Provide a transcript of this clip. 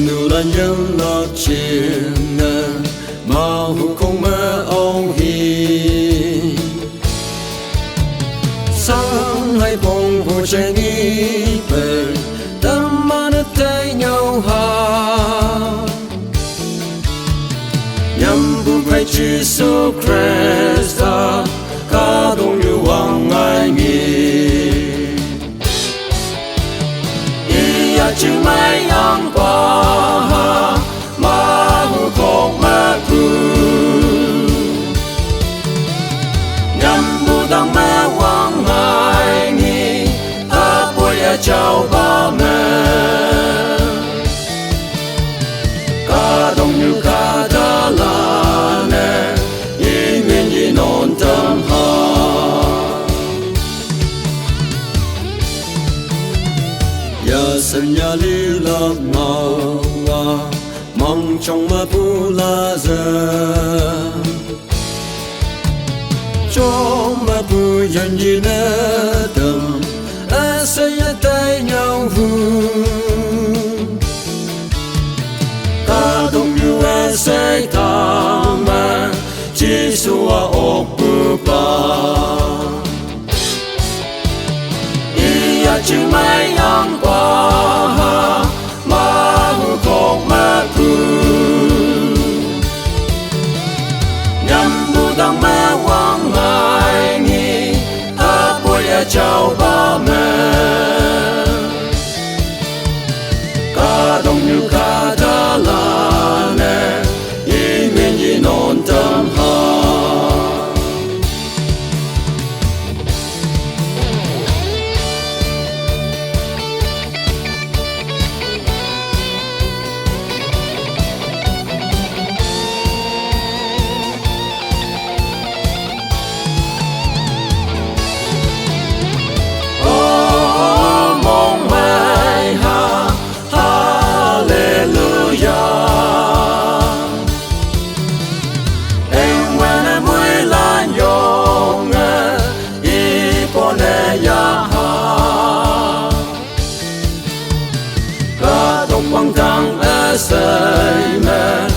nu lan nhân lọt chiêng nè mà hu không mơ ông hi sáng hay bông hồ chạy đi về tâm mà nó thấy nhau ha nhằm bu phải Jesus Christ cả đông yêu hoàng ai nghi ia chữ mai ang qua mà hu không mơ tu nhằm bu đang mơ hoàng ai nghi ta bồi chào ba mẹ cả đông yêu cả đã là nè yên nguyên gì non tâm ha ya sân nhà li lạc ngào mong trong mơ bu la giờ trong mơ bu dần gì nè tâm sẽ tay nhau vui cả đông yêu sẽ tham chỉ xua ốc bự ba ia chữ mai ang qua mà hu không mơ tu nhằm bu đang mơ hoàng ai nghi ta bồi chào ba mẹ cả đông yêu cả đã là nè yên nguyên gì non tâm ha quang thang sơi mê